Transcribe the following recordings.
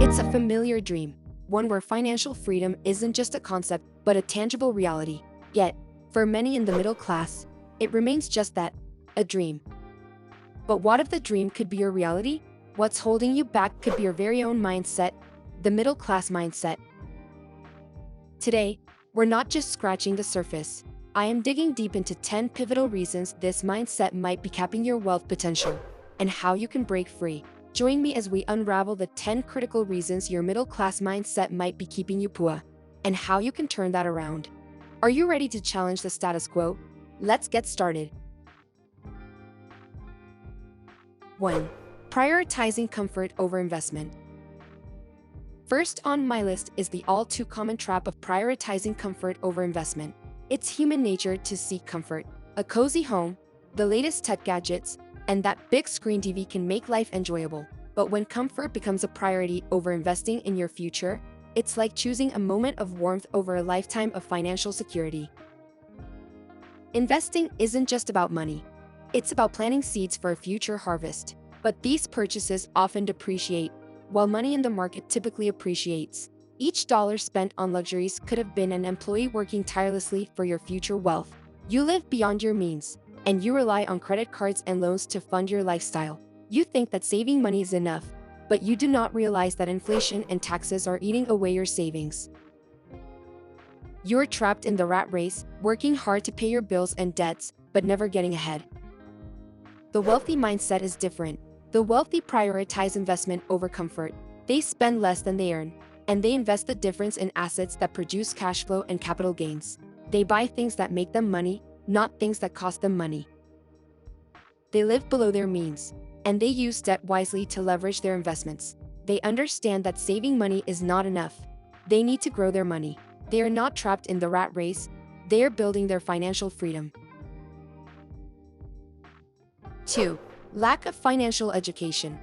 It's a familiar dream, one where financial freedom isn't just a concept but a tangible reality. Yet, for many in the middle class, it remains just that, a dream. But what if the dream could be your reality? What's holding you back could be your very own mindset, the middle class mindset. Today, we're not just scratching the surface. I am digging deep into 10 pivotal reasons this mindset might be capping your wealth potential, and how you can break free. Join me as we unravel the 10 critical reasons your middle class mindset might be keeping you poor, and how you can turn that around. Are you ready to challenge the status quo? Let's get started. 1. Prioritizing comfort over investment. First on my list is the all-too-common trap of prioritizing comfort over investment. It's human nature to seek comfort. A cozy home, the latest tech gadgets, and that big screen TV can make life enjoyable. But when comfort becomes a priority over investing in your future, it's like choosing a moment of warmth over a lifetime of financial security. Investing isn't just about money. It's about planting seeds for a future harvest. But these purchases often depreciate, while money in the market typically appreciates. Each dollar spent on luxuries could have been an employee working tirelessly for your future wealth. You live beyond your means, and you rely on credit cards and loans to fund your lifestyle. You think that saving money is enough, but you do not realize that inflation and taxes are eating away your savings. You're trapped in the rat race, working hard to pay your bills and debts, but never getting ahead. The wealthy mindset is different. The wealthy prioritize investment over comfort. They spend less than they earn, and they invest the difference in assets that produce cash flow and capital gains. They buy things that make them money, not things that cost them money. They live below their means, and they use debt wisely to leverage their investments. They understand that saving money is not enough. They need to grow their money. They are not trapped in the rat race. They are building their financial freedom. 2. Lack of financial education.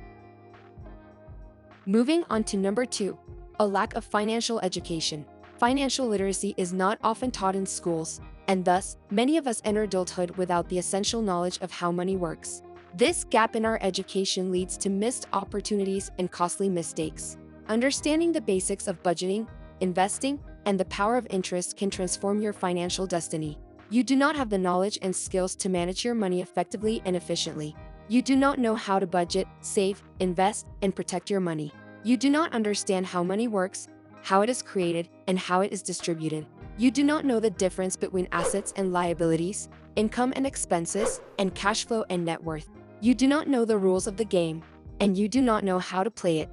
Moving on to number 2, a lack of financial education. Financial literacy is not often taught in schools, and thus, many of us enter adulthood without the essential knowledge of how money works. This gap in our education leads to missed opportunities and costly mistakes. Understanding the basics of budgeting, investing, and the power of interest can transform your financial destiny. You do not have the knowledge and skills to manage your money effectively and efficiently. You do not know how to budget, save, invest, and protect your money. You do not understand how money works, how it is created, and how it is distributed. You do not know the difference between assets and liabilities, income and expenses, and cash flow and net worth. You do not know the rules of the game, and you do not know how to play it.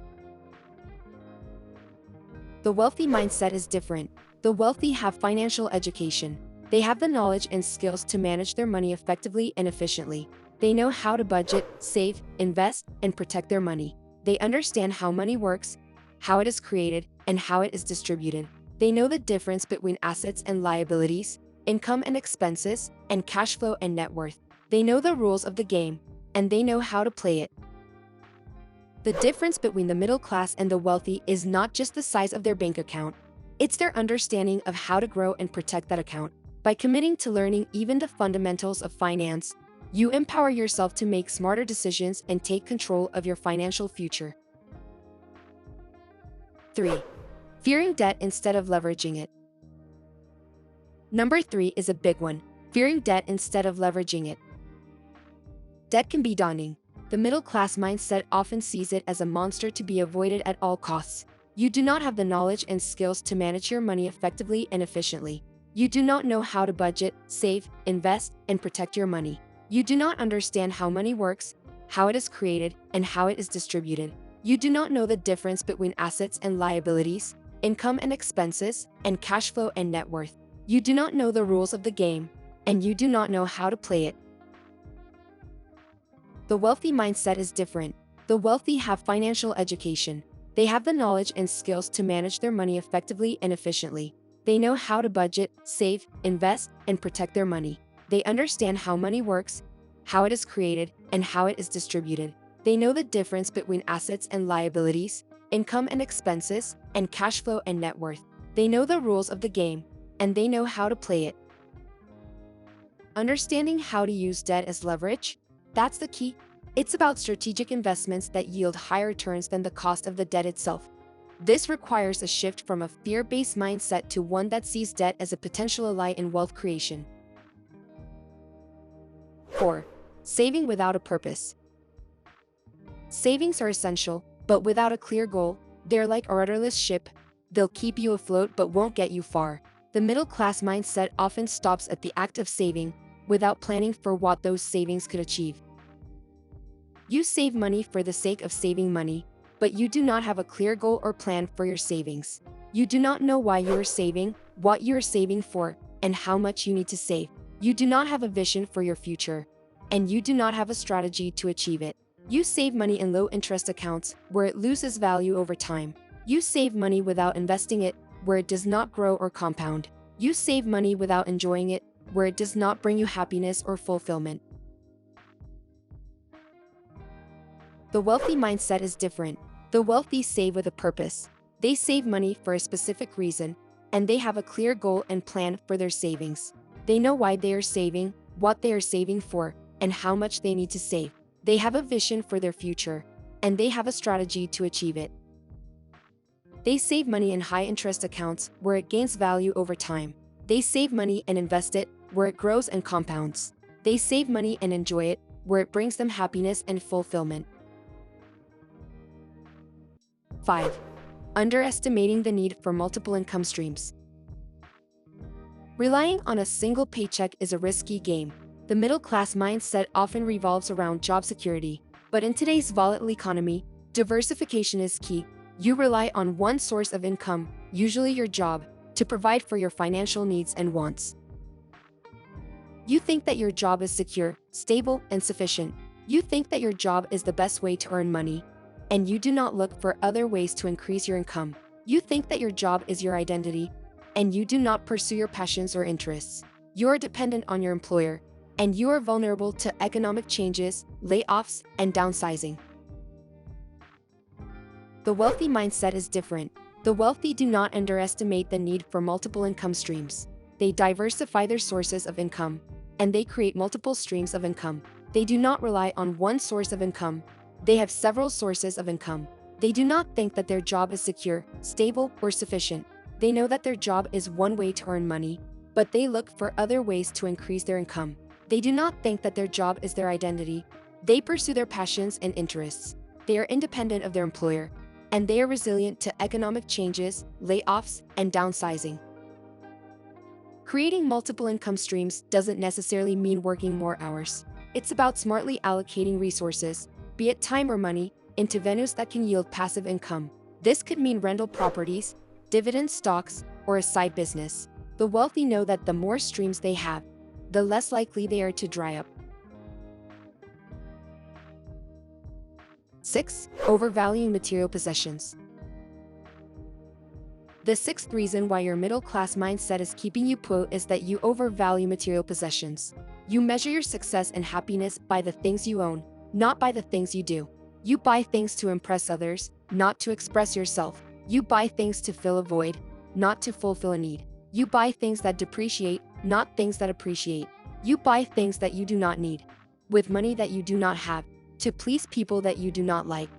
The wealthy mindset is different. The wealthy have financial education. They have the knowledge and skills to manage their money effectively and efficiently. They know how to budget, save, invest, and protect their money. They understand how money works, how it is created, and how it is distributed. They know the difference between assets and liabilities, income and expenses, and cash flow and net worth. They know the rules of the game, and they know how to play it. The difference between the middle class and the wealthy is not just the size of their bank account. It's their understanding of how to grow and protect that account. By committing to learning even the fundamentals of finance, you empower yourself to make smarter decisions and take control of your financial future. 3. Fearing debt instead of leveraging it. Number 3 is a big one. Fearing debt instead of leveraging it. Debt can be daunting. The middle-class mindset often sees it as a monster to be avoided at all costs. You do not have the knowledge and skills to manage your money effectively and efficiently. You do not know how to budget, save, invest, and protect your money. You do not understand how money works, how it is created, and how it is distributed. You do not know the difference between assets and liabilities, income and expenses, and cash flow and net worth. You do not know the rules of the game, and you do not know how to play it. The wealthy mindset is different. The wealthy have financial education. They have the knowledge and skills to manage their money effectively and efficiently. They know how to budget, save, invest, and protect their money. They understand how money works, how it is created, and how it is distributed. They know the difference between assets and liabilities, income and expenses, and cash flow and net worth. They know the rules of the game, and they know how to play it. Understanding how to use debt as leverage. That's the key. It's about strategic investments that yield higher returns than the cost of the debt itself. This requires a shift from a fear-based mindset to one that sees debt as a potential ally in wealth creation. 4. Saving without a purpose. Savings are essential, but without a clear goal, they're like a rudderless ship. They'll keep you afloat but won't get you far. The middle-class mindset often stops at the act of saving, without planning for what those savings could achieve. You save money for the sake of saving money, but you do not have a clear goal or plan for your savings. You do not know why you are saving, what you are saving for, and how much you need to save. You do not have a vision for your future, and you do not have a strategy to achieve it. You save money in low-interest accounts, where it loses value over time. You save money without investing it, where it does not grow or compound. You save money without enjoying it, where it does not bring you happiness or fulfillment. The wealthy mindset is different. The wealthy save with a purpose. They save money for a specific reason, and they have a clear goal and plan for their savings. They know why they are saving, what they are saving for, and how much they need to save. They have a vision for their future, and they have a strategy to achieve it. They save money in high-interest accounts, where it gains value over time. They save money and invest it, where it grows and compounds. They save money and enjoy it, where it brings them happiness and fulfillment. 5. Underestimating the need for multiple income streams. Relying on a single paycheck is a risky game. The middle-class mindset often revolves around job security, but in today's volatile economy, diversification is key. You rely on one source of income, usually your job, to provide for your financial needs and wants. You think that your job is secure, stable, and sufficient. You think that your job is the best way to earn money, and you do not look for other ways to increase your income. You think that your job is your identity, and you do not pursue your passions or interests. You are dependent on your employer, and you are vulnerable to economic changes, layoffs, and downsizing. The wealthy mindset is different. The wealthy do not underestimate the need for multiple income streams. They diversify their sources of income, and they create multiple streams of income. They do not rely on one source of income. They have several sources of income. They do not think that their job is secure, stable, or sufficient. They know that their job is one way to earn money, but they look for other ways to increase their income. They do not think that their job is their identity. They pursue their passions and interests. They are independent of their employer, and they are resilient to economic changes, layoffs, and downsizing. Creating multiple income streams doesn't necessarily mean working more hours. It's about smartly allocating resources, be it time or money, into venues that can yield passive income. This could mean rental properties, dividend stocks, or a side business. The wealthy know that the more streams they have, the less likely they are to dry up. 6. Overvaluing material possessions. The sixth reason why your middle-class mindset is keeping you poor is that you overvalue material possessions. You measure your success and happiness by the things you own, not by the things you do. You buy things to impress others, not to express yourself. You buy things to fill a void, not to fulfill a need. You buy things that depreciate, not things that appreciate. You buy things that you do not need, with money that you do not have, to please people that you do not like.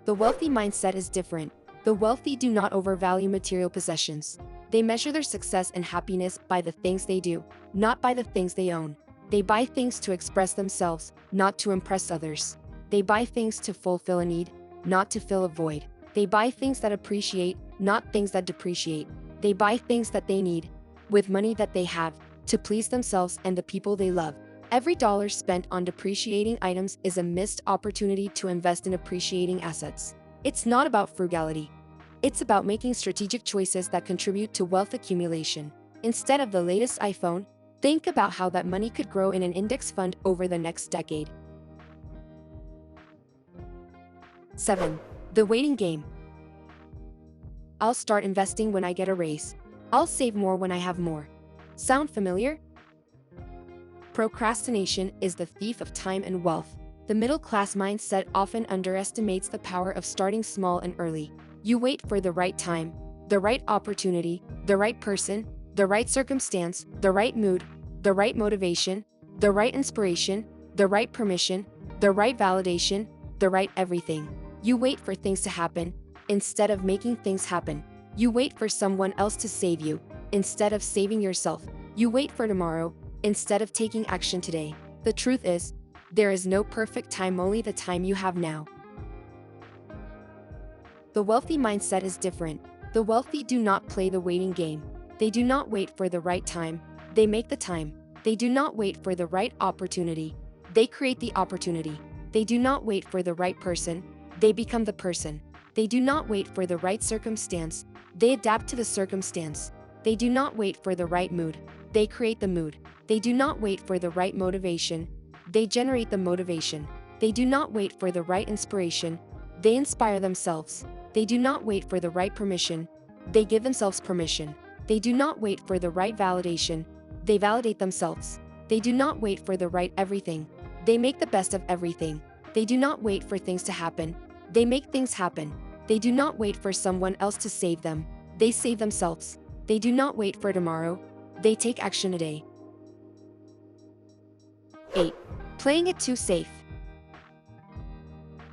The wealthy mindset is different. The wealthy do not overvalue material possessions. They measure their success and happiness by the things they do, not by the things they own. They buy things to express themselves, not to impress others. They buy things to fulfill a need, not to fill a void. They buy things that appreciate, not things that depreciate. They buy things that they need, with money that they have, to please themselves and the people they love. Every dollar spent on depreciating items is a missed opportunity to invest in appreciating assets. It's not about frugality. It's about making strategic choices that contribute to wealth accumulation. Instead of the latest iPhone, think about how that money could grow in an index fund over the next decade. 7. The waiting game. I'll start investing when I get a raise. I'll save more when I have more. Sound familiar? Procrastination is the thief of time and wealth. The middle-class mindset often underestimates the power of starting small and early. You wait for the right time, the right opportunity, the right person, the right circumstance, the right mood, the right motivation, the right inspiration, the right permission, the right validation, the right everything. You wait for things to happen instead of making things happen. You wait for someone else to save you instead of saving yourself. You wait for tomorrow instead of taking action today. The truth is, there is no perfect time, only the time you have now. The wealthy mindset is different. The wealthy do not play the waiting game. They do not wait for the right time. They make the time. They do not wait for the right opportunity. They create the opportunity. They do not wait for the right person. They become the person. They do not wait for the right circumstance. They adapt to the circumstance. They do not wait for the right mood. They create the mood. They do not wait for the right motivation. They generate the motivation. They do not wait for the right inspiration. They inspire themselves. They do not wait for the right permission. They give themselves permission. They do not wait for the right validation. They validate themselves. They do not wait for the right everything. They make the best of everything. They do not wait for things to happen. They make things happen. They do not wait for someone else to save them. They save themselves. They do not wait for tomorrow. They take action today. 8. Playing it too safe.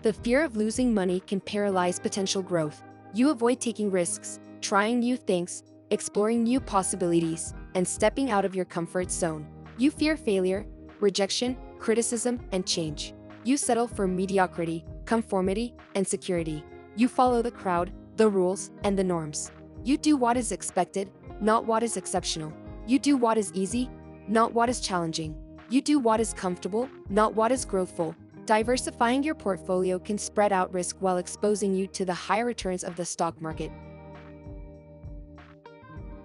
The fear of losing money can paralyze potential growth. You avoid taking risks, trying new things, exploring new possibilities, and stepping out of your comfort zone. You fear failure, rejection, criticism, and change. You settle for mediocrity, conformity, and security. You follow the crowd, the rules, and the norms. You do what is expected, not what is exceptional. You do what is easy, not what is challenging. You do what is comfortable, not what is growthful. Diversifying your portfolio can spread out risk while exposing you to the higher returns of the stock market.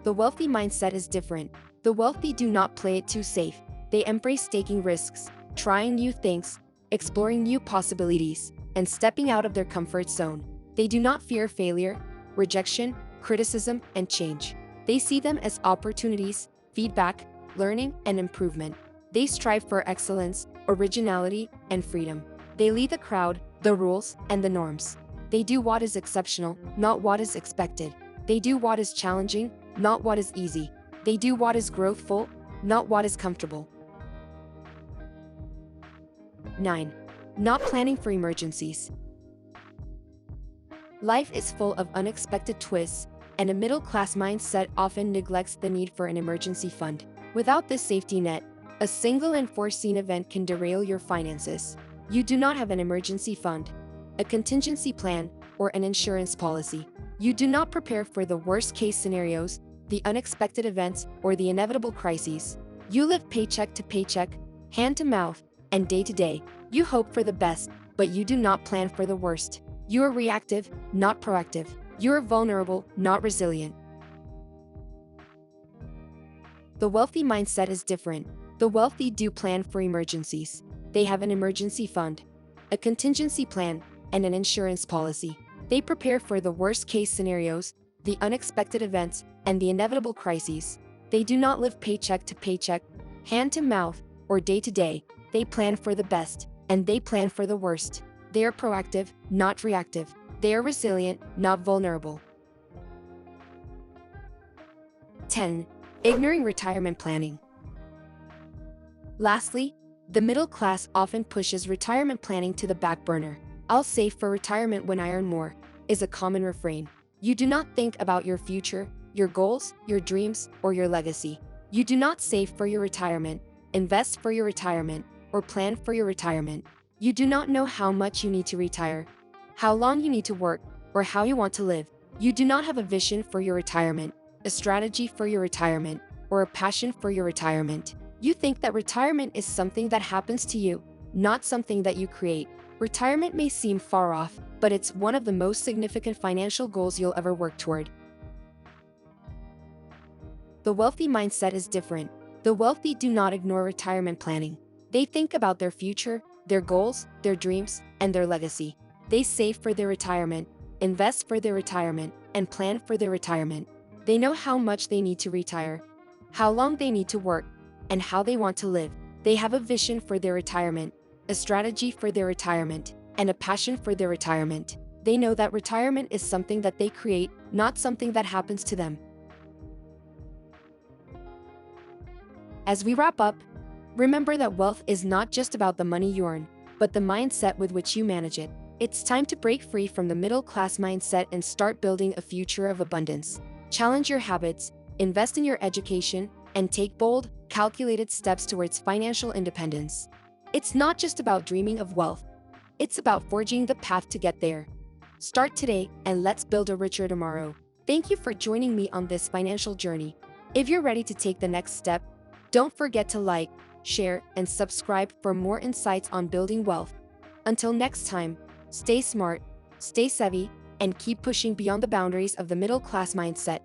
The wealthy mindset is different. The wealthy do not play it too safe. They embrace taking risks, trying new things, exploring new possibilities, and stepping out of their comfort zone. They do not fear failure, rejection, criticism, and change. They see them as opportunities, feedback, learning, and improvement. They strive for excellence, originality, and freedom. They lead the crowd, the rules, and the norms. They do what is exceptional, not what is expected. They do what is challenging, not what is easy. They do what is growthful, not what is comfortable. 9. Not planning for emergencies. Life is full of unexpected twists, and a middle-class mindset often neglects the need for an emergency fund. Without this safety net, a single unforeseen event can derail your finances. You do not have an emergency fund, a contingency plan, or an insurance policy. You do not prepare for the worst-case scenarios, the unexpected events, or the inevitable crises. You live paycheck to paycheck, hand to mouth, and day to day. You hope for the best, but you do not plan for the worst. You are reactive, not proactive. You are vulnerable, not resilient. The wealthy mindset is different. The wealthy do plan for emergencies. They have an emergency fund, a contingency plan, and an insurance policy. They prepare for the worst-case scenarios, the unexpected events, and the inevitable crises. They do not live paycheck to paycheck, hand to mouth, or day to day. They plan for the best, and they plan for the worst. They are proactive, not reactive. They are resilient, not vulnerable. 10. Ignoring retirement planning. Lastly, the middle class often pushes retirement planning to the back burner. "I'll save for retirement when I earn more," is a common refrain. You do not think about your future, your goals, your dreams, or your legacy. You do not save for your retirement, invest for your retirement, or plan for your retirement. You do not know how much you need to retire, how long you need to work, or how you want to live. You do not have a vision for your retirement, a strategy for your retirement, or a passion for your retirement. You think that retirement is something that happens to you, not something that you create. Retirement may seem far off, but it's one of the most significant financial goals you'll ever work toward. The wealthy mindset is different. The wealthy do not ignore retirement planning. They think about their future, their goals, their dreams, and their legacy. They save for their retirement, invest for their retirement, and plan for their retirement. They know how much they need to retire, how long they need to work, and how they want to live. They have a vision for their retirement, a strategy for their retirement, and a passion for their retirement. They know that retirement is something that they create, not something that happens to them. As we wrap up, Remember that wealth is not just about the money you earn, but the mindset with which you manage it. It's time to break free from the middle-class mindset and start building a future of abundance. Challenge your habits, invest in your education, and take bold, calculated steps towards financial independence. It's not just about dreaming of wealth, it's about forging the path to get there. Start today and let's build a richer tomorrow. Thank you for joining me on this financial journey. If you're ready to take the next step, don't forget to like, share, and subscribe for more insights on building wealth. Until next time, stay smart, stay savvy, and keep pushing beyond the boundaries of the middle-class mindset.